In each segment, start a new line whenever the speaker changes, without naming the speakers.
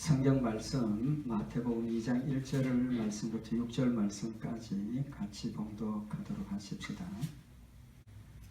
성경 말씀 마태복음 2장 1절 말씀부터 6절 말씀까지 같이 봉독하도록 하십시다.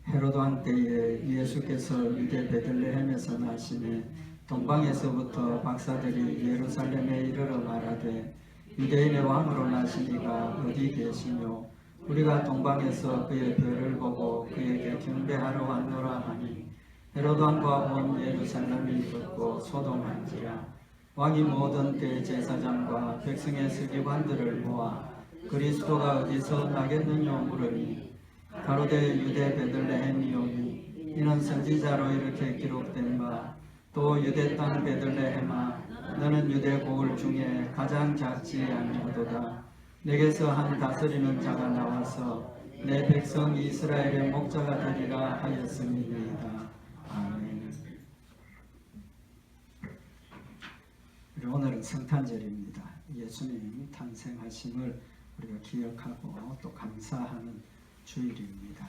헤로도 한 때에 예수께서 유대 베들레헴에서 나시니 동방에서부터 박사들이 예루살렘에 이르러 말하되 유대인의 왕으로 나신 이가 어디 계시뇨? 우리가 동방에서 그의 별을 보고 그에게 경배하러 왔노라 하니 헤로도 왕과 온 예루살렘이 듣고 소동한지라. 왕이 모든 대제사장과 백성의 서기관들을 모아 그리스도가 어디서 나겠느냐 물으니 가로되 유대 베들레헴이오니 이는 선지자로 이렇게 기록된 바 또 유대 땅 베들레헴아 너는 유대 고을 중에 가장 작지 아니하도다. 내게서 한 다스리는 자가 나와서 내 백성 이스라엘의 목자가 되리라 하였음이니이다. 아멘. 오늘은 성탄절입니다. 예수님 탄생하심을 우리가 기억하고 또 감사하는 주일입니다.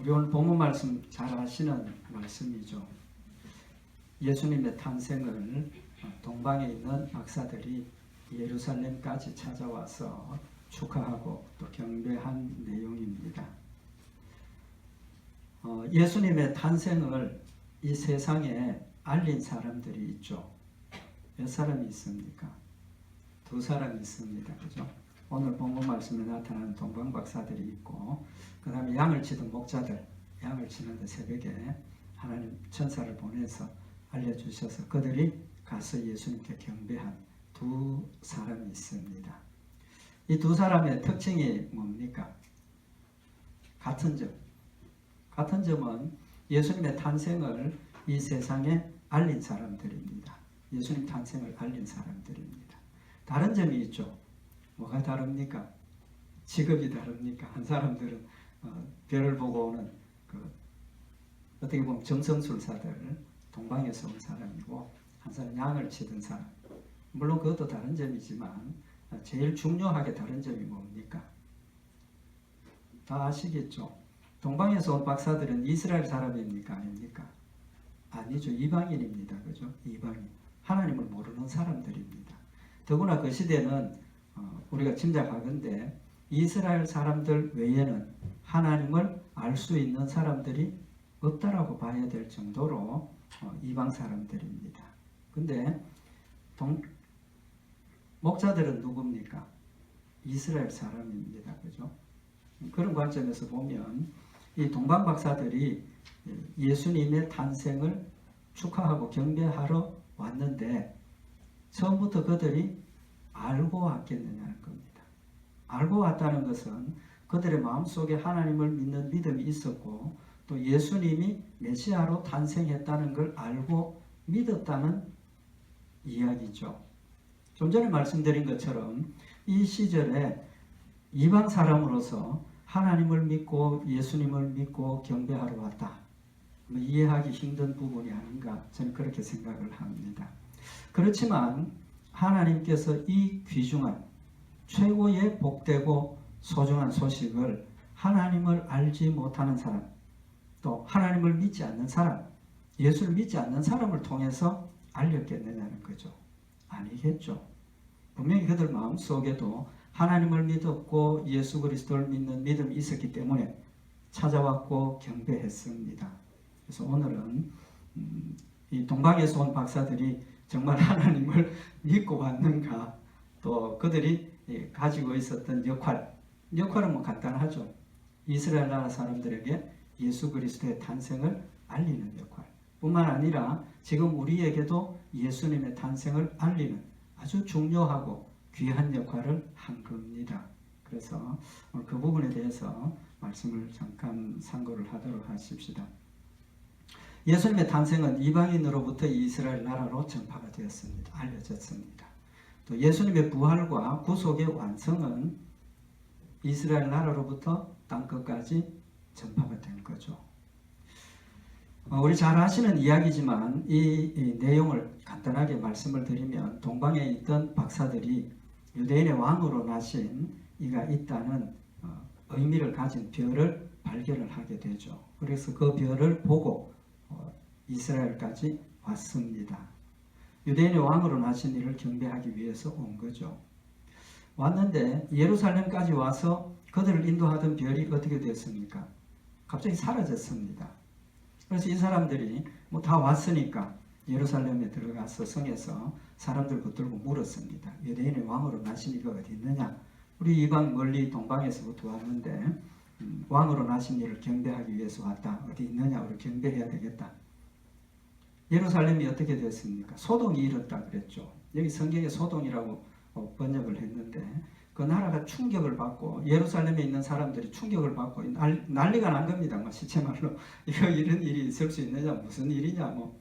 우리 오늘 본문 말씀 잘 아시는 말씀이죠. 예수님의 탄생을 동방에 있는 박사들이 예루살렘까지 찾아와서 축하하고 또 경배한 내용입니다. 예수님의 탄생을 이 세상에 알린 사람들이 있죠. 몇 사람이 있습니까? 두 사람이 있습니다. 그죠? 오늘 본문 말씀에 나타나는 동방 박사들이 있고, 그 다음에 양을 치던 목자들, 양을 치는데 새벽에 하나님 천사를 보내서 알려주셔서 그들이 가서 예수님께 경배한 두 사람이 있습니다. 이 두 사람의 특징이 뭡니까? 같은 점은 예수님의 탄생을 이 세상에 알린 사람들입니다. 예수님 탄생을 알린 사람들입니다. 다른 점이 있죠. 뭐가 다릅니까? 직업이 다릅니까? 한 사람들은 별을 보고 오는 어떻게 보면 점성술사들, 동방에서 온 사람이고, 한 사람은 양을 치던 사람. 물론 그것도 다른 점이지만 제일 중요하게 다른 점이 뭡니까? 다 아시겠죠? 동방에서 온 박사들은 이스라엘 사람입니까? 아닙니까? 아니죠. 이방인입니다. 그죠? 이방인. 하나님을 모르는 사람들입니다. 더구나 그 시대는 우리가 짐작하건대 이스라엘 사람들 외에는 하나님을 알 수 있는 사람들이 없다라고 봐야 될 정도로 이방 사람들입니다. 근데 목자들은 누굽니까? 이스라엘 사람입니다. 그죠? 그런 관점에서 보면 이 동방 박사들이 예수님의 탄생을 축하하고 경배하러 왔는데 처음부터 그들이 알고 왔겠느냐는 겁니다. 알고 왔다는 것은 그들의 마음속에 하나님을 믿는 믿음이 있었고 또 예수님이 메시아로 탄생했다는 걸 알고 믿었다는 이야기죠. 좀 전에 말씀드린 것처럼 이 시절에 이방 사람으로서 하나님을 믿고 예수님을 믿고 경배하러 왔다. 이해하기 힘든 부분이 아닌가 저는 그렇게 생각을 합니다. 그렇지만 하나님께서 이 귀중한 최고의 복되고 소중한 소식을 하나님을 알지 못하는 사람, 또 하나님을 믿지 않는 사람, 예수를 믿지 않는 사람을 통해서 알렸겠느냐는 거죠. 아니겠죠. 분명히 그들 마음속에도 하나님을 믿었고 예수 그리스도를 믿는 믿음이 있었기 때문에 찾아왔고 경배했습니다. 그래서 오늘은 이 동방에서 온 박사들이 정말 하나님을 믿고 왔는가, 또 그들이 가지고 있었던 역할은 뭐 간단하죠. 이스라엘 나라 사람들에게 예수 그리스도의 탄생을 알리는 역할 뿐만 아니라 지금 우리에게도 예수님의 탄생을 알리는 아주 중요하고 귀한 역할을 한 겁니다. 그래서 오늘 그 부분에 대해서 말씀을 잠깐 상고를 하도록 하십시다. 예수님의 탄생은 이방인으로부터 이스라엘 나라로 전파가 되었습니다. 알려졌습니다. 또 예수님의 부활과 구속의 완성은 이스라엘 나라로부터 땅끝까지 전파가 된 거죠. 우리 잘 아시는 이야기지만 이 내용을 간단하게 말씀을 드리면 동방에 있던 박사들이 유대인의 왕으로 나신 이가 있다는 의미를 가진 별을 발견을 하게 되죠. 그래서 그 별을 보고 이스라엘까지 왔습니다. 유대인의 왕으로 나신 이를 경배하기 위해서 온 거죠. 왔는데 예루살렘까지 와서 그들을 인도하던 별이 어떻게 됐습니까? 갑자기 사라졌습니다. 그래서 이 사람들이 뭐 다 왔으니까 예루살렘에 들어가서 성에서 사람들 붙들고 물었습니다. 유대인의 왕으로 나신 이가 어디 있느냐? 우리 이방 멀리 동방에서부터 왔는데 왕으로 나신 이를 경배하기 위해서 왔다. 어디 있느냐? 우리 경배해야 되겠다. 예루살렘이 어떻게 됐습니까? 소동이 일었다 그랬죠. 여기 성경에 소동이라고 번역을 했는데 그 나라가 충격을 받고 예루살렘에 있는 사람들이 충격을 받고 난리가 난 겁니다. 뭐 실제말로 이런 일이 있을 수 있느냐, 무슨 일이냐, 뭐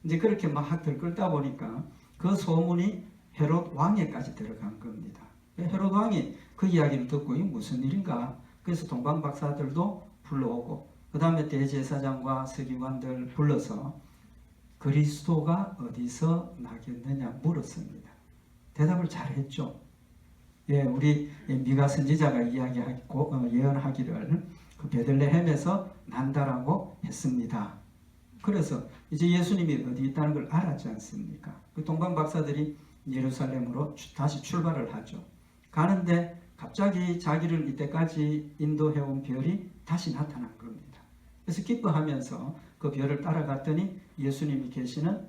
이제 그렇게 막 들끓다 보니까 그 소문이 헤롯 왕에까지 들어간 겁니다. 헤롯 왕이 그 이야기를 듣고 이게 무슨 일인가? 그래서 동방 박사들도 불러오고 그 다음에 대제사장과 서기관들 불러서 그리스도가 어디서 나겠느냐 물었습니다. 대답을 잘했죠. 예, 우리 미가 선지자가 예언하기를 그 베들레헴에서 난다라고 했습니다. 그래서 이제 예수님이 어디 있다는 걸 알았지 않습니까? 그 동방 박사들이 예루살렘으로 다시 출발을 하죠. 가는데 갑자기 자기를 이때까지 인도해온 별이 다시 나타난 겁니다. 그래서 기뻐하면서 그 별을 따라갔더니 예수님이 계시는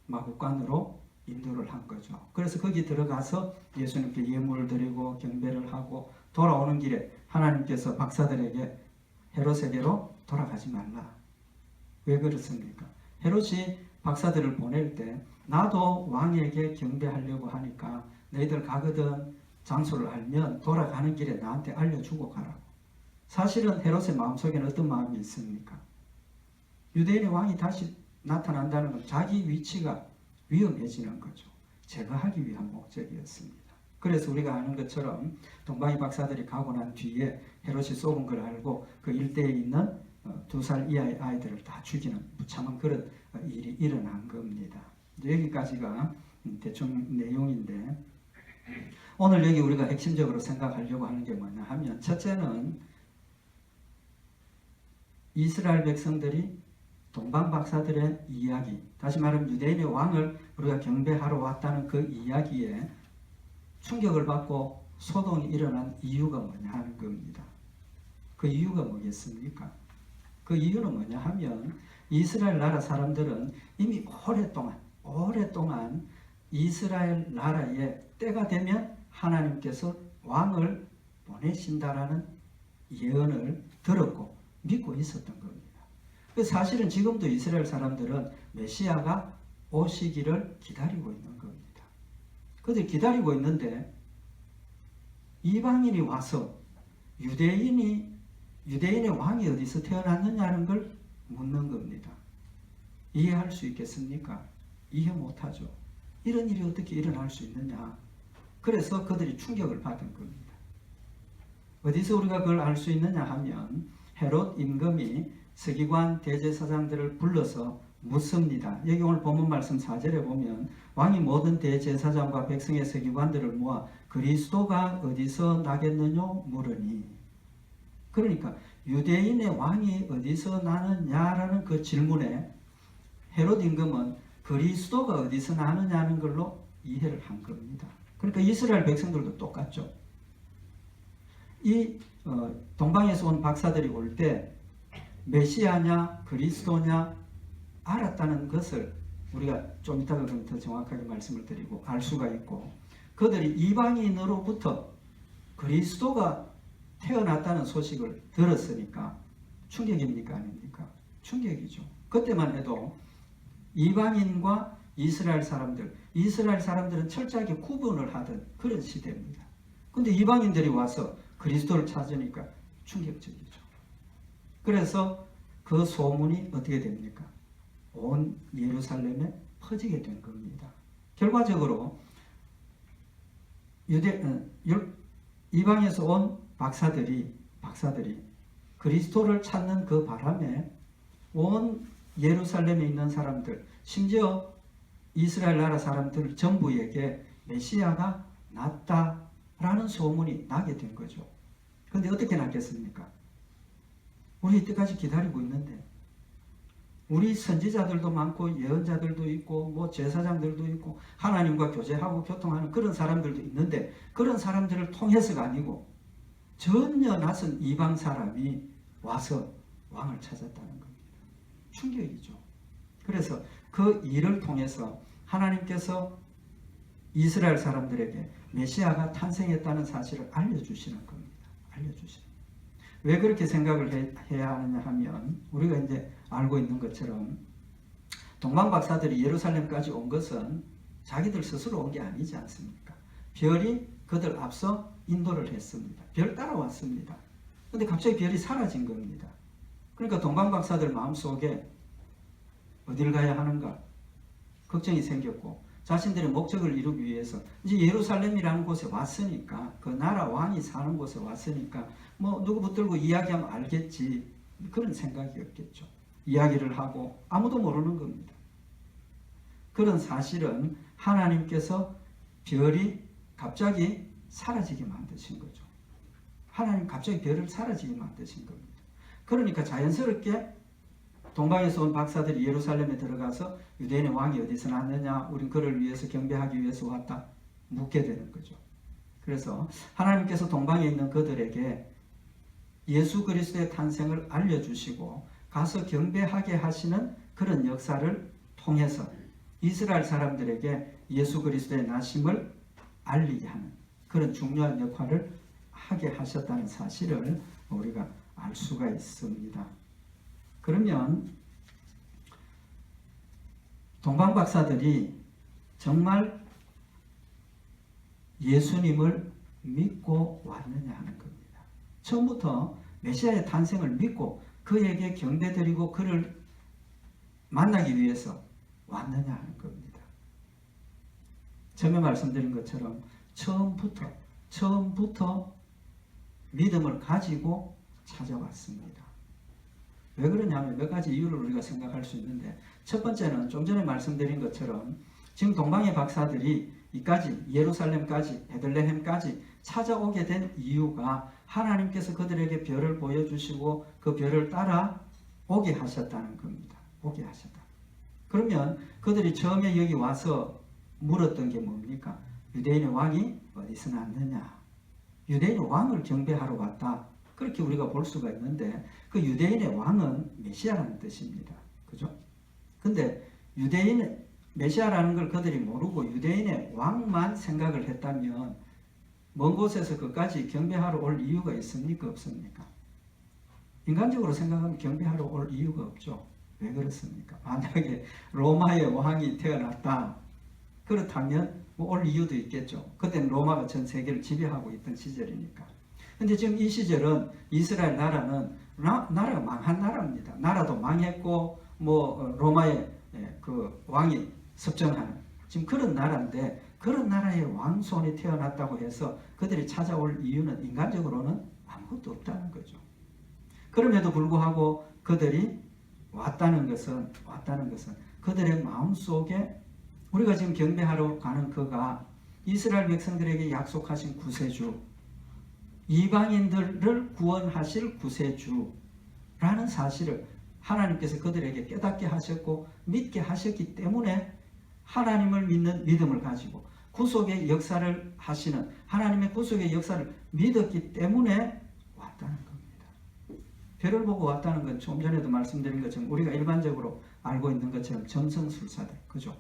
마국간으로 인도를 한 거죠. 그래서 거기 들어가서 예수님께 예물을 드리고 경배를 하고 돌아오는 길에 하나님께서 박사들에게 헤롯에게로 돌아가지 말라. 왜 그렇습니까? 헤롯이 박사들을 보낼 때 나도 왕에게 경배하려고 하니까 너희들 가거든 장소를 알면 돌아가는 길에 나한테 알려주고 가라고. 사실은 헤롯의 마음속에는 어떤 마음이 있습니까? 유대인의 왕이 다시 나타난다는 건 자기 위치가 위험해지는 거죠. 제거하기 위한 목적이었습니다. 그래서 우리가 아는 것처럼 동방의 박사들이 가고 난 뒤에 헤롯이 속은 걸 알고 그 일대에 있는 2살 이하의 아이들을 다 죽이는 무참한 그런 일이 일어난 겁니다. 여기까지가 대충 내용인데 오늘 여기 우리가 핵심적으로 생각하려고 하는 게 뭐냐 하면 첫째는 이스라엘 백성들이 동방 박사들의 이야기, 다시 말하면 유대인의 왕을 우리가 경배하러 왔다는 그 이야기에 충격을 받고 소동이 일어난 이유가 뭐냐 하는 겁니다. 그 이유가 뭐겠습니까? 그 이유는 뭐냐 하면 이스라엘 나라 사람들은 이미 오랫동안 이스라엘 나라에 때가 되면 하나님께서 왕을 보내신다라는 예언을 들었고 믿고 있었던 겁니다. 사실은 지금도 이스라엘 사람들은 메시아가 오시기를 기다리고 있는 겁니다. 그들 기다리고 있는데 이방인이 와서 유대인의 왕이 어디서 태어났느냐는 걸 묻는 겁니다. 이해할 수 있겠습니까? 이해 못하죠. 이런 일이 어떻게 일어날 수 있느냐. 그래서 그들이 충격을 받은 겁니다. 어디서 우리가 그걸 알 수 있느냐 하면 헤롯 임금이 서기관 대제사장들을 불러서 묻습니다. 여기 오늘 본문 말씀 4절에 보면 왕이 모든 대제사장과 백성의 서기관들을 모아 그리스도가 어디서 나겠느냐 물으니, 그러니까 유대인의 왕이 어디서 나느냐라는 그 질문에 헤롯 임금은 그리스도가 어디서 나느냐는 걸로 이해를 한 겁니다. 그러니까 이스라엘 백성들도 똑같죠. 이 동방에서 온 박사들이 올 때 메시아냐 그리스도냐 알았다는 것을 우리가 좀 이따가 더 정확하게 말씀을 드리고 알 수가 있고, 그들이 이방인으로부터 그리스도가 태어났다는 소식을 들었으니까 충격입니까 아닙니까? 충격이죠. 그때만 해도 이방인과 이스라엘 사람들은 철저하게 구분을 하던 그런 시대입니다. 근데 이방인들이 와서 그리스도를 찾으니까 충격적이죠. 그래서 그 소문이 어떻게 됩니까? 온 예루살렘에 퍼지게 된 겁니다. 결과적으로 이방에서 온 박사들이 그리스도를 찾는 그 바람에 온 예루살렘에 있는 사람들, 심지어 이스라엘 나라 사람들 전부에게 메시아가 났다라는 소문이 나게 된 거죠. 그런데 어떻게 났겠습니까? 우리 이때까지 기다리고 있는데 우리 선지자들도 많고 예언자들도 있고 뭐 제사장들도 있고 하나님과 교제하고 교통하는 그런 사람들도 있는데 그런 사람들을 통해서가 아니고 전혀 낯선 이방 사람이 와서 왕을 찾았다는 겁니다. 충격이죠. 그래서 그 일을 통해서 하나님께서 이스라엘 사람들에게 메시아가 탄생했다는 사실을 알려주시는 겁니다. 알려주시는. 왜 그렇게 생각을 해야 하느냐 하면 우리가 이제 알고 있는 것처럼 동방 박사들이 예루살렘까지 온 것은 자기들 스스로 온 게 아니지 않습니까? 별이 그들 앞서 인도를 했습니다. 별 따라왔습니다. 근데 갑자기 별이 사라진 겁니다. 그러니까 동방 박사들 마음속에 어딜 가야 하는가 걱정이 생겼고 자신들의 목적을 이루기 위해서 이제 예루살렘이라는 곳에 왔으니까 그 나라 왕이 사는 곳에 왔으니까 뭐 누구 붙들고 이야기하면 알겠지 그런 생각이었겠죠. 이야기를 하고 아무도 모르는 겁니다. 그런 사실은 하나님께서 별이 갑자기 사라지게 만드신 거죠. 하나님 갑자기 별을 사라지게 만드신 겁니다. 그러니까 자연스럽게 동방에서 온 박사들이 예루살렘에 들어가서 유대인의 왕이 어디서 났느냐 우린 그를 위해서 경배하기 위해서 왔다 묻게 되는 거죠. 그래서 하나님께서 동방에 있는 그들에게 예수 그리스도의 탄생을 알려주시고 가서 경배하게 하시는 그런 역사를 통해서 이스라엘 사람들에게 예수 그리스도의 나심을 알리게 하는 그런 중요한 역할을 하게 하셨다는 사실을 우리가 알 수가 있습니다. 그러면 동방 박사들이 정말 예수님을 믿고 왔느냐 하는 겁니다. 처음부터 메시아의 탄생을 믿고 그에게 경배드리고 그를 만나기 위해서 왔느냐 하는 겁니다. 처음에 말씀드린 것처럼 처음부터 믿음을 가지고 찾아왔습니다. 왜 그러냐면 몇 가지 이유를 우리가 생각할 수 있는데 첫 번째는 좀 전에 말씀드린 것처럼 지금 동방의 박사들이 이까지 예루살렘까지 베들레헴까지 찾아오게 된 이유가 하나님께서 그들에게 별을 보여주시고 그 별을 따라 오게 하셨다는 겁니다. 오게 하셨다. 그러면 그들이 처음에 여기 와서 물었던 게 뭡니까? 유대인의 왕이 어디서 났느냐? 유대인의 왕을 경배하러 왔다. 그렇게 우리가 볼 수가 있는데 그 유대인의 왕은 메시아라는 뜻입니다. 그죠? 근데 유대인 메시아라는 걸 그들이 모르고 유대인의 왕만 생각을 했다면 먼 곳에서 그까지 경배하러 올 이유가 있습니까? 없습니까? 인간적으로 생각하면 경배하러 올 이유가 없죠. 왜 그렇습니까? 만약에 로마의 왕이 태어났다. 그렇다면 뭐 올 이유도 있겠죠. 그때는 로마가 전 세계를 지배하고 있던 시절이니까. 근데 지금 이 시절은 이스라엘 나라는 나라가 망한 나라입니다. 나라도 망했고 뭐 로마의 그 왕이 섭정하는 지금 그런 나라인데 그런 나라의 왕손이 태어났다고 해서 그들이 찾아올 이유는 인간적으로는 아무것도 없다는 거죠. 그럼에도 불구하고 그들이 왔다는 것은 그들의 마음속에 우리가 지금 경배하러 가는 그가 이스라엘 백성들에게 약속하신 구세주, 이방인들을 구원하실 구세주라는 사실을 하나님께서 그들에게 깨닫게 하셨고 믿게 하셨기 때문에 하나님을 믿는 믿음을 가지고 구속의 역사를 하시는 하나님의 구속의 역사를 믿었기 때문에 왔다는 겁니다. 별을 보고 왔다는 건 좀 전에도 말씀드린 것처럼 우리가 일반적으로 알고 있는 것처럼 점성술사들, 그죠?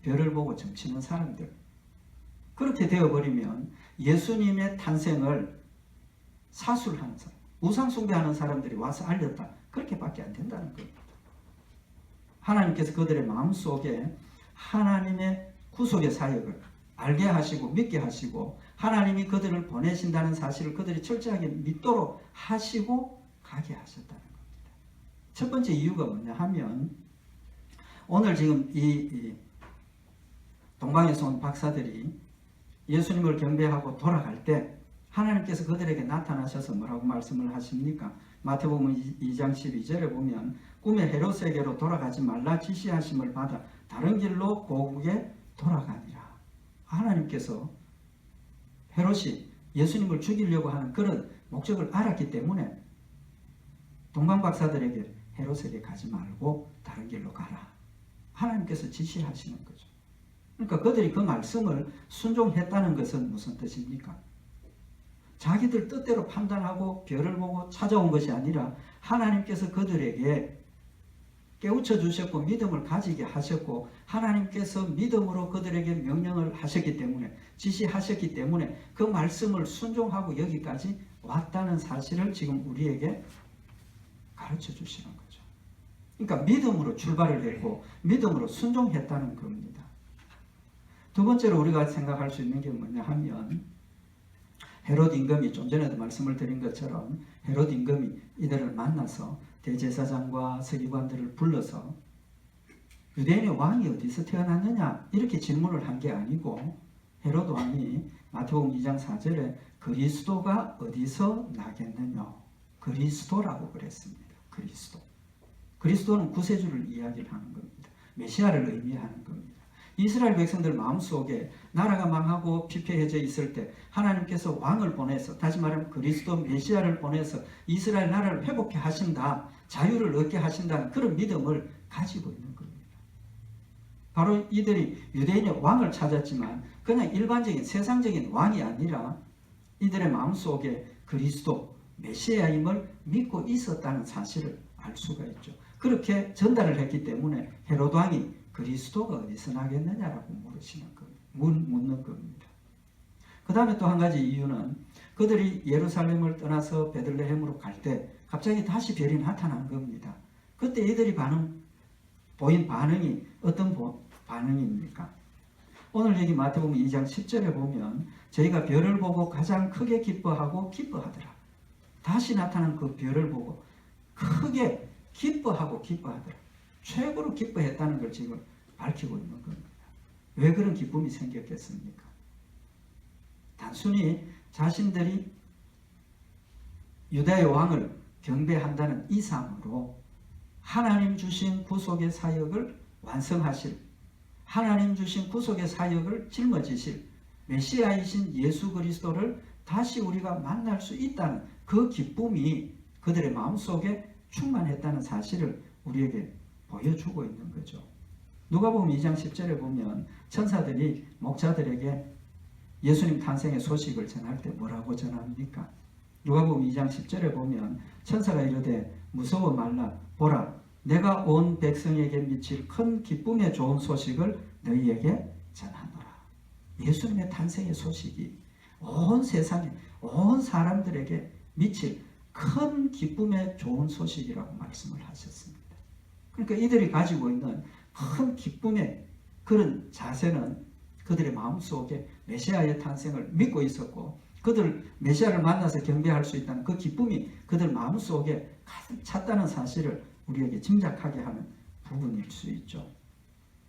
별을 보고 점치는 사람들. 그렇게 되어버리면 예수님의 탄생을 사술하는 사람, 우상숭배하는 사람들이 와서 알렸다. 그렇게밖에 안 된다는 겁니다. 하나님께서 그들의 마음속에 하나님의 구속의 사역을 알게 하시고 믿게 하시고 하나님이 그들을 보내신다는 사실을 그들이 철저하게 믿도록 하시고 가게 하셨다는 겁니다. 첫 번째 이유가 뭐냐 하면 오늘 지금 이 동방에서 온 박사들이 예수님을 경배하고 돌아갈 때 하나님께서 그들에게 나타나셔서 뭐라고 말씀을 하십니까? 마태복음 2장 12절에 보면 꿈에 헤롯에게로 돌아가지 말라 지시하심을 받아 다른 길로 고국에 돌아가니라. 하나님께서 헤롯이 예수님을 죽이려고 하는 그런 목적을 알았기 때문에 동방 박사들에게 헤롯에게 가지 말고 다른 길로 가라. 하나님께서 지시하시는 거죠. 그러니까 그들이 그 말씀을 순종했다는 것은 무슨 뜻입니까? 자기들 뜻대로 판단하고 별을 보고 찾아온 것이 아니라 하나님께서 그들에게 깨우쳐 주셨고 믿음을 가지게 하셨고 하나님께서 믿음으로 그들에게 명령을 하셨기 때문에 지시하셨기 때문에 그 말씀을 순종하고 여기까지 왔다는 사실을 지금 우리에게 가르쳐 주시는 거죠. 그러니까 믿음으로 출발을 했고 믿음으로 순종했다는 겁니다. 두 번째로 우리가 생각할 수 있는 게 뭐냐 하면 헤롯 임금이 좀 전에도 말씀을 드린 것처럼 헤롯 임금이 이들을 만나서 대제사장과 서기관들을 불러서 유대인의 왕이 어디서 태어났느냐 이렇게 질문을 한 게 아니고 헤롯 왕이 마태복음 2장 4절에 그리스도가 어디서 나겠느냐 그리스도라고 그랬습니다. 그리스도는 구세주를 이야기를 하는 겁니다. 메시아를 의미하는 겁니다. 이스라엘 백성들 마음속에 나라가 망하고 피폐해져 있을 때 하나님께서 왕을 보내서 다시 말하면 그리스도 메시아를 보내서 이스라엘 나라를 회복해 하신다. 자유를 얻게 하신다는 그런 믿음을 가지고 있는 겁니다. 바로 이들이 유대인의 왕을 찾았지만 그냥 일반적인 세상적인 왕이 아니라 이들의 마음속에 그리스도 메시아임을 믿고 있었다는 사실을 알 수가 있죠. 그렇게 전달을 했기 때문에 헤롯 왕이 그리스도가 어디서 나겠느냐라고 묻는 겁니다. 그 다음에 또 한 가지 이유는 그들이 예루살렘을 떠나서 베들레헴으로 갈 때 갑자기 다시 별이 나타난 겁니다. 그때 이들이 보인 반응이 어떤 반응입니까? 오늘 여기 마태복음 2장 10절에 보면 저희가 별을 보고 가장 크게 기뻐하고 기뻐하더라. 다시 나타난 그 별을 보고 크게 기뻐하고 기뻐하더라. 최고로 기뻐했다는 걸 지금 밝히고 있는 겁니다. 왜 그런 기쁨이 생겼겠습니까? 단순히 자신들이 유다의 왕을 경배한다는 이상으로 하나님 주신 구속의 사역을 완성하실, 하나님 주신 구속의 사역을 짊어지실 메시아이신 예수 그리스도를 다시 우리가 만날 수 있다는 그 기쁨이 그들의 마음속에 충만했다는 사실을 우리에게 보여주고 있는 거죠. 누가복음 2장 10절에 보면 천사들이 목자들에게 예수님 탄생의 소식을 전할 때 뭐라고 전합니까? 누가복음 2장 10절에 보면 천사가 이르되 무서워 말라 보라 내가 온 백성에게 미칠 큰 기쁨의 좋은 소식을 너희에게 전하노라. 예수님의 탄생의 소식이 온 세상에 온 사람들에게 미칠 큰 기쁨의 좋은 소식이라고 말씀을 하셨습니다. 그러니까 이들이 가지고 있는 큰 기쁨의 그런 자세는 그들의 마음속에 메시아의 탄생을 믿고 있었고 그들 메시아를 만나서 경배할 수 있다는 그 기쁨이 그들 마음속에 가득 찼다는 사실을 우리에게 짐작하게 하는 부분일 수 있죠.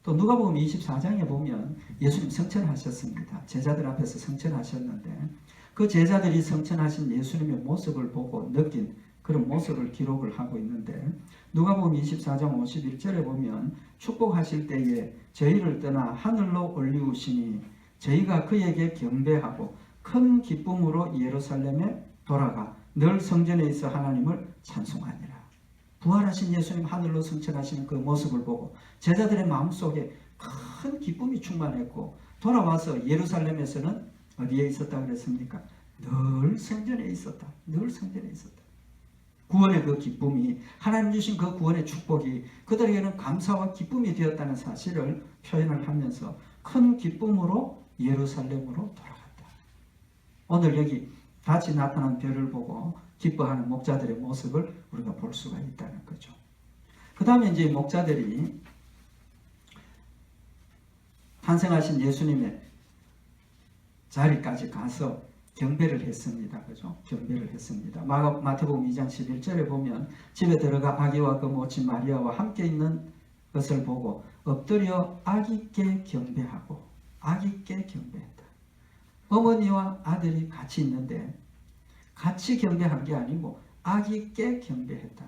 또 누가복음 24장에 보면 예수님 성천하셨습니다. 제자들 앞에서 성천하셨는데 그 제자들이 성천하신 예수님의 모습을 보고 느낀 그런 모습을 기록을 하고 있는데 누가복음 24장 51절에 보면 축복하실 때에 저희를 떠나 하늘로 올리우시니 저희가 그에게 경배하고 큰 기쁨으로 예루살렘에 돌아가 늘 성전에 있어 하나님을 찬송하니라. 부활하신 예수님 하늘로 승천하시는 그 모습을 보고 제자들의 마음속에 큰 기쁨이 충만했고 돌아와서 예루살렘에서는 어디에 있었다 그랬습니까? 늘 성전에 있었다. 늘 성전에 있었다. 구원의 그 기쁨이 하나님 주신 그 구원의 축복이 그들에게는 감사와 기쁨이 되었다는 사실을 표현을 하면서 큰 기쁨으로 예루살렘으로 돌아갔다. 오늘 여기 같이 나타난 별을 보고 기뻐하는 목자들의 모습을 우리가 볼 수가 있다는 거죠. 그 다음에 이제 목자들이 탄생하신 예수님의 자리까지 가서 경배를 했습니다. 그죠? 경배를 했습니다. 마태복음 2장 11절에 보면 집에 들어가 아기와 그 모친 마리아와 함께 있는 것을 보고 엎드려 아기께 경배하고 아기께 경배했다. 어머니와 아들이 같이 있는데 같이 경배한 게 아니고 아기께 경배했다.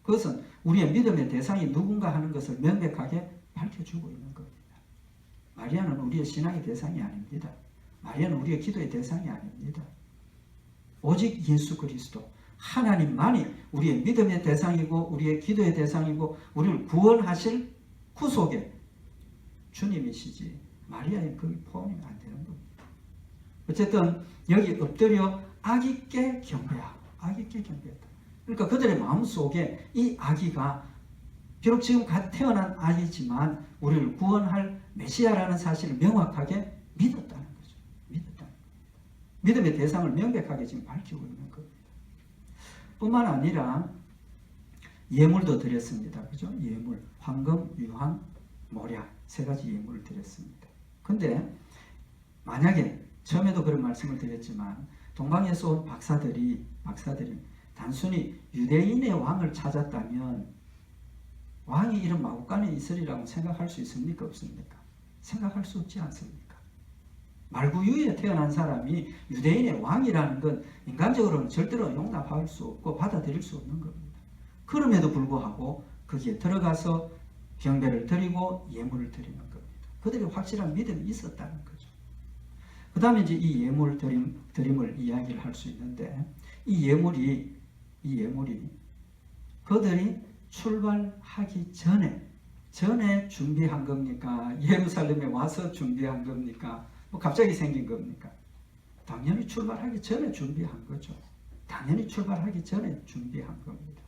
그것은 우리의 믿음의 대상이 누군가 하는 것을 명백하게 밝혀주고 있는 겁니다. 마리아는 우리의 신앙의 대상이 아닙니다. 마리아는 우리의 기도의 대상이 아닙니다. 오직 예수 그리스도, 하나님만이 우리의 믿음의 대상이고 우리의 기도의 대상이고 우리를 구원하실 구속의 주님이시지 마리아의 그 포함이 안 되는 겁니다. 어쨌든 여기 엎드려 아기께 경배하고 아기께 경배했다. 그러니까 그들의 마음속에 이 아기가 비록 지금 갓 태어난 아기지만 우리를 구원할 메시아라는 사실을 명확하게 믿었다는 거죠. 믿었다는 겁니다. 믿음의 대상을 명백하게 지금 밝히고 있는 겁니다. 뿐만 아니라 예물도 드렸습니다. 그죠? 예물, 황금, 유황, 모략 세 가지 예물을 드렸습니다. 근데 만약에 처음에도 그런 말씀을 드렸지만 동방에서 온 박사들이 단순히 유대인의 왕을 찾았다면 왕이 이런 마구간에 있으리라고 생각할 수 있습니까? 없습니까? 생각할 수 없지 않습니까? 말구유에 태어난 사람이 유대인의 왕이라는 건 인간적으로는 절대로 용납할 수 없고 받아들일 수 없는 겁니다. 그럼에도 불구하고 거기에 들어가서 경배를 드리고 예물을 드리는 겁니다. 그들이 확실한 믿음이 있었다는 거죠. 그 다음에 이제 이 예물 드림을 이야기를 할 수 있는데 이 예물이 그들이 출발하기 전에 준비한 겁니까? 예루살렘에 와서 준비한 겁니까? 뭐 갑자기 생긴 겁니까? 당연히 출발하기 전에 준비한 거죠. 당연히 출발하기 전에 준비한 겁니다.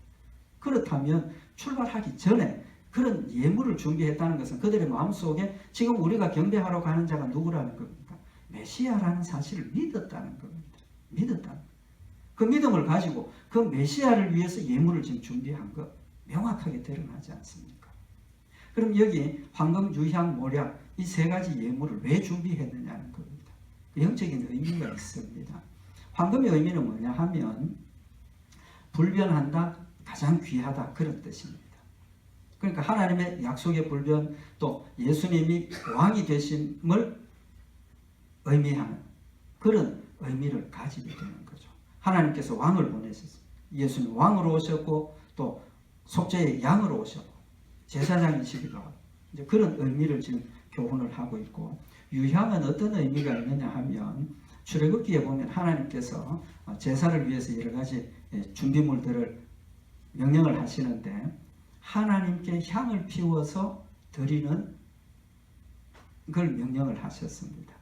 그렇다면 출발하기 전에 그런 예물을 준비했다는 것은 그들의 마음속에 지금 우리가 경배하러 가는 자가 누구라는 겁니까? 메시아라는 사실을 믿었다는 겁니다. 믿었다는 겁니다. 그 믿음을 가지고 그 메시아를 위해서 예물을 지금 준비한 것 명확하게 드러나지 않습니까? 그럼 여기 황금, 유향, 모략 이 세 가지 예물을 왜 준비했느냐는 겁니다. 그 영적인 의미가 있습니다. 황금의 의미는 뭐냐 하면 불변한다, 가장 귀하다 그런 뜻입니다. 그러니까 하나님의 약속의 불변 또 예수님이 왕이 되심을 의미하는 그런 의미를 가지게 되는 거죠. 하나님께서 왕을 보내셨습니다. 예수님 왕으로 오셨고 또 속죄의 양으로 오셨고 제사장이시기도 하고 이제 그런 의미를 지금 교훈을 하고 있고 유향은 어떤 의미가 있느냐 하면 출애굽기에 보면 하나님께서 제사를 위해서 여러 가지 준비물들을 명령을 하시는데 하나님께 향을 피워서 드리는 걸 명령을 하셨습니다.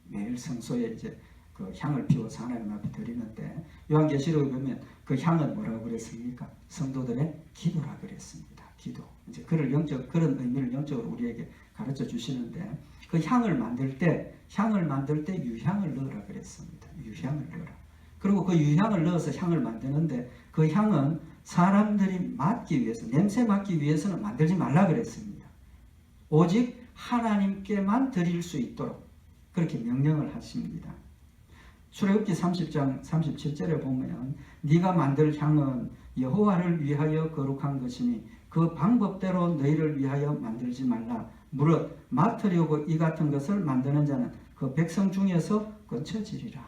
매일 성소에 이제 그 향을 피워서 하나님 앞에 드리는데 요한계시록에 보면 그 향은 뭐라고 그랬습니까? 성도들의 기도라 그랬습니다. 기도. 이제 그런 의미를 영적으로 우리에게 가르쳐 주시는데 그 향을 만들 때 유향을 넣으라 그랬습니다. 유향을 넣으라. 그리고 그 유향을 넣어서 향을 만드는데 그 향은 사람들이 맡기 위해서 냄새 맡기 위해서는 만들지 말라 그랬습니다. 오직 하나님께만 드릴 수 있도록 그렇게 명령을 하십니다. 출애굽기 30장 37절에 보면 네가 만들 향은 여호와를 위하여 거룩한 것이니 그 방법대로 너희를 위하여 만들지 말라. 무릇 맡으려고 이 같은 것을 만드는 자는 그 백성 중에서 끊쳐지리라.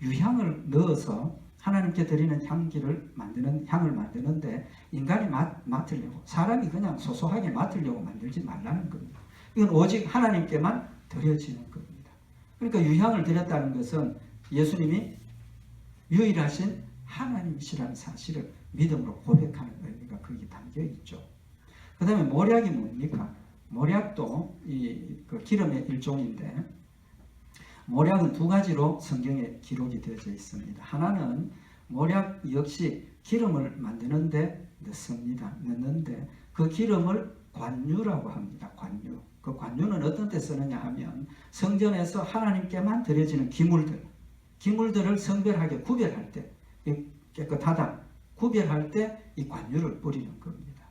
유향을 넣어서 하나님께 드리는 향을 만드는데 인간이 맡으려고 사람이 그냥 소소하게 맡으려고 만들지 말라는 겁니다. 이건 오직 하나님께만 드려지는 겁니다. 그러니까 유향을 드렸다는 것은 예수님이 유일하신 하나님이시라는 사실을 믿음으로 고백하는 의미가 거기 담겨 있죠. 그 다음에 모략이 뭡니까? 모략도 그 기름의 일종인데 모략은 두 가지로 성경에 기록이 되어져 있습니다. 하나는 모략 역시 기름을 만드는데 넣는데 그 기름을 관유라고 합니다. 관유. 그 관유는 어떤 때 쓰느냐 하면 성전에서 하나님께만 드려지는 기물들을 성별하게 구별할 때 깨끗하다 구별할 때 이 관유를 뿌리는 겁니다.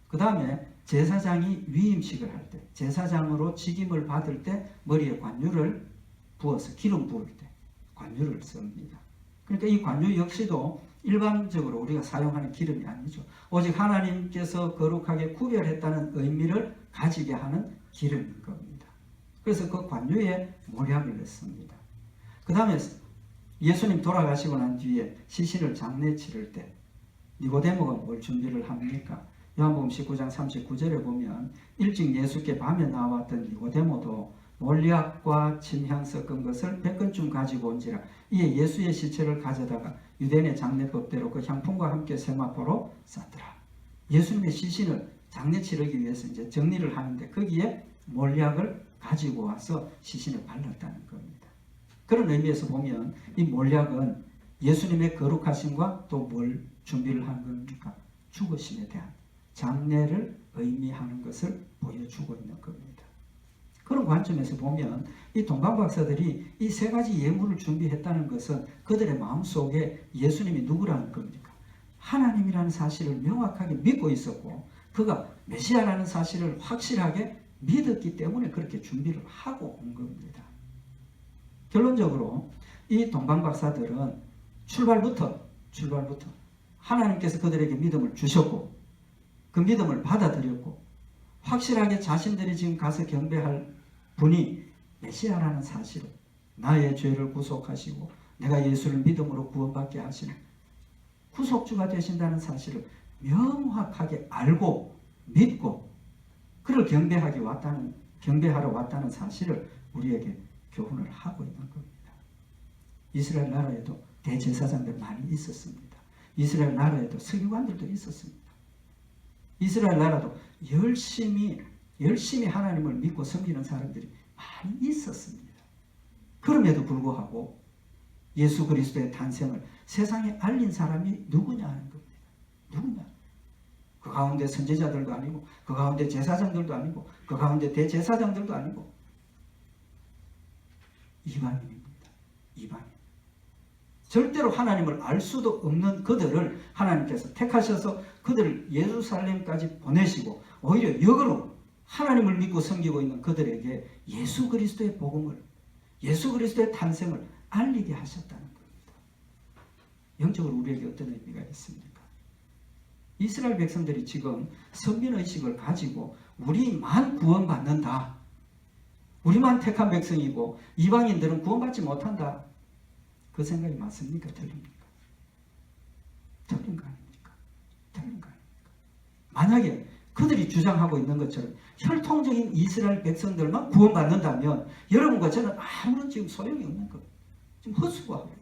그 다음에 제사장이 위임식을 할 때 제사장으로 직임을 받을 때 머리에 관유를 부어서 기름 부을 때 관유를 씁니다. 그러니까 이 관유 역시도 일반적으로 우리가 사용하는 기름이 아니죠. 오직 하나님께서 거룩하게 구별했다는 의미를 가지게 하는 기름인 겁니다. 그래서 그 관유에 모략을 넣습니다. 그 다음에 예수님 돌아가시고 난 뒤에 시신을 장례 치를 때 니고데모가 뭘 준비를 합니까? 요한복음 19장 39절에 보면 일찍 예수께 밤에 나왔던 니고데모도 몰약과 침향 섞은 것을 100건쯤 가지고 온지라. 이에 예수의 시체를 가져다가 유대인의 장례법대로 그 향품과 함께 세마포로 쌌더라. 예수님의 시신을 장례 치르기 위해서 이제 정리를 하는데 거기에 몰약을 가지고 와서 시신을 발랐다는 겁니다. 그런 의미에서 보면 이 몰약은 예수님의 거룩하심과 또 뭘 준비를 한 겁니까? 죽으심에 대한 장례를 의미하는 것을 보여주고 있는 겁니다. 그런 관점에서 보면 이 동방박사들이 이 세 가지 예물을 준비했다는 것은 그들의 마음속에 예수님이 누구라는 겁니까? 하나님이라는 사실을 명확하게 믿고 있었고 그가 메시아라는 사실을 확실하게 믿었기 때문에 그렇게 준비를 하고 온 겁니다. 결론적으로 이 동방박사들은 출발부터 하나님께서 그들에게 믿음을 주셨고 그 믿음을 받아들였고 확실하게 자신들이 지금 가서 경배할 분이 메시아라는 사실을, 나의 죄를 구속하시고 내가 예수를 믿음으로 구원받게 하시는 구속주가 되신다는 사실을 명확하게 알고 믿고 그를 경배하러 왔다는 사실을 우리에게 교훈을 하고 있는 겁니다. 이스라엘 나라에도 대제사장들 많이 있었습니다. 이스라엘 나라에도 서기관들도 있었습니다. 이스라엘 나라도 열심히 하나님을 믿고 섬기는 사람들이 많이 있었습니다. 그럼에도 불구하고 예수 그리스도의 탄생을 세상에 알린 사람이 누구냐 하는 겁니다. 누구냐? 그 가운데 선지자들도 아니고 그 가운데 제사장들도 아니고 그 가운데 대제사장들도 아니고 이방인입니다. 이방인. 절대로 하나님을 알 수도 없는 그들을 하나님께서 택하셔서 그들을 예루살렘까지 보내시고 오히려 역으로 하나님을 믿고 섬기고 있는 그들에게 예수 그리스도의 복음을, 예수 그리스도의 탄생을 알리게 하셨다는 겁니다. 영적으로 우리에게 어떤 의미가 있습니까? 이스라엘 백성들이 지금 선민의식을 가지고 우리만 구원받는다. 우리만 택한 백성이고 이방인들은 구원받지 못한다. 그 생각이 맞습니까? 틀립니까? 틀린 거 아닙니까? 틀린 거 아닙니까? 만약에 그들이 주장하고 있는 것처럼 혈통적인 이스라엘 백성들만 구원받는다면 여러분과 저는 아무런 지금 소용이 없는 거예요. 지금 헛수고하고요.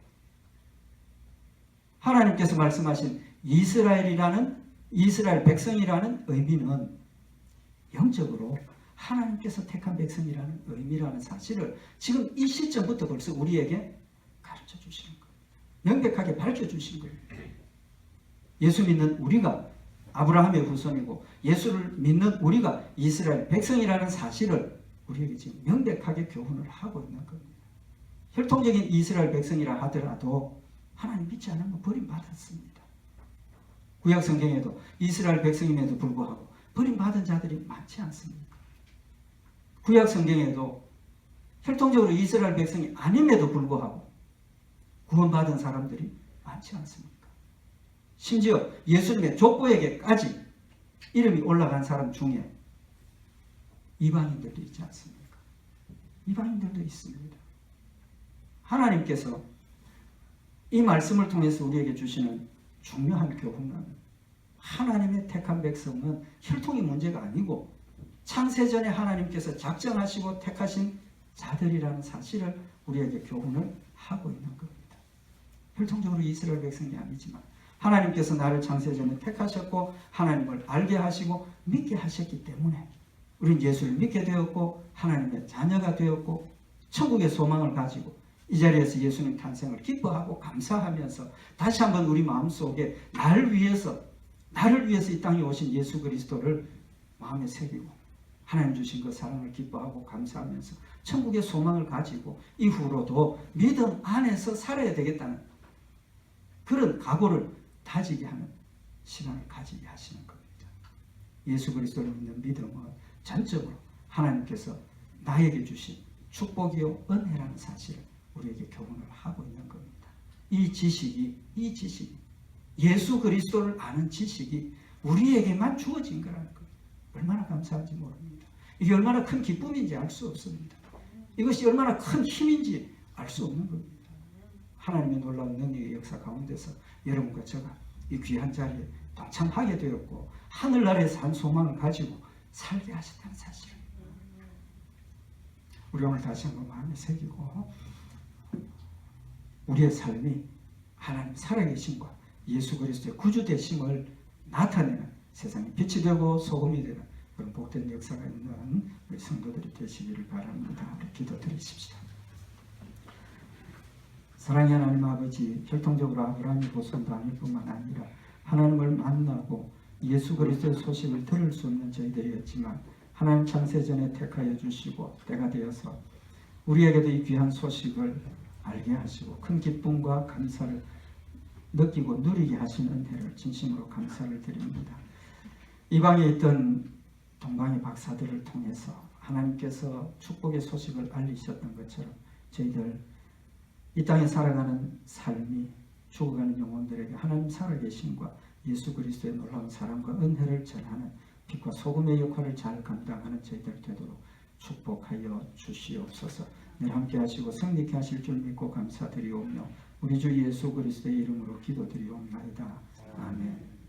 하나님께서 말씀하신 이스라엘 백성이라는 의미는 영적으로 하나님께서 택한 백성이라는 의미라는 사실을 지금 이 시점부터 벌써 우리에게 가르쳐 주시는 거예요. 명백하게 밝혀 주신 거예요. 예수 믿는 우리가 아브라함의 후손이고 예수를 믿는 우리가 이스라엘 백성이라는 사실을 우리에게 지금 명백하게 교훈을 하고 있는 겁니다. 혈통적인 이스라엘 백성이라 하더라도 하나님 믿지 않으면 버림받았습니다. 구약 성경에도 이스라엘 백성임에도 불구하고 버림받은 자들이 많지 않습니까? 구약 성경에도 혈통적으로 이스라엘 백성이 아님에도 불구하고 구원받은 사람들이 많지 않습니까? 심지어 예수님의 족보에게까지 이름이 올라간 사람 중에 이방인들도 있지 않습니까? 이방인들도 있습니다. 하나님께서 이 말씀을 통해서 우리에게 주시는 중요한 교훈은 하나님의 택한 백성은 혈통이 문제가 아니고 창세전에 하나님께서 작정하시고 택하신 자들이라는 사실을 우리에게 교훈을 하고 있는 겁니다. 혈통적으로 이스라엘 백성이 아니지만 하나님께서 나를 창세전에 택하셨고 하나님을 알게 하시고 믿게 하셨기 때문에 우리는 예수를 믿게 되었고 하나님의 자녀가 되었고 천국의 소망을 가지고 이 자리에서 예수님 탄생을 기뻐하고 감사하면서 다시 한번 우리 마음속에 나를 위해서 이 땅에 오신 예수 그리스도를 마음에 새기고 하나님 주신 그 사랑을 기뻐하고 감사하면서 천국의 소망을 가지고 이후로도 믿음 안에서 살아야 되겠다는 그런 각오를 다지게 하는 시간을 가지게 하시는 겁니다. 예수 그리스도를 믿는 믿음은 전적으로 하나님께서 나에게 주신 축복이요 은혜라는 사실을 우리에게 교훈을 하고 있는 겁니다. 이 지식이 예수 그리스도를 아는 지식이 우리에게만 주어진 거라는 거예요. 얼마나 감사한지 모릅니다. 이게 얼마나 큰 기쁨인지 알 수 없습니다. 이것이 얼마나 큰 힘인지 알 수 없는 겁니다. 하나님의 놀라운 능력의 역사 가운데서 여러분과 제가 이 귀한 자리에 동참하게 되었고 하늘나라에서 한 소망을 가지고 살게 하셨다는 사실. 우리 오늘 다시 한번 마음에 새기고 우리의 삶이 하나님 살아계심과 예수 그리스도의 구주 되심을 나타내는 세상에 빛이 되고 소금이 되는 그런 복된 역사가 있는 우리 성도들이 되시기를 바랍니다. 우리 기도드리십시다. 사랑의 하나님 아버지, 혈통적으로 아브라함의 보손도 아닐 뿐만 아니라 하나님을 만나고 예수 그리스도의 소식을 들을 수 없는 저희들이었지만 하나님 창세전에 택하여 주시고 때가 되어서 우리에게도 이 귀한 소식을 알게 하시고 큰 기쁨과 감사를 느끼고 누리게 하신 은혜를 진심으로 감사를 드립니다. 이방에 있던 동방의 박사들을 통해서 하나님께서 축복의 소식을 알리셨던 것처럼 저희들 이 땅에 살아가는 삶이 죽어가는 영혼들에게 하나님 살아계심과 예수 그리스도의 놀라운 사랑과 은혜를 전하는 빛과 소금의 역할을 잘 감당하는 저희들 되도록 축복하여 주시옵소서. 늘 함께 하시고 성립케 하실 줄 믿고 감사드리오며 우리 주 예수 그리스도의 이름으로 기도드리옵나이다. 아멘.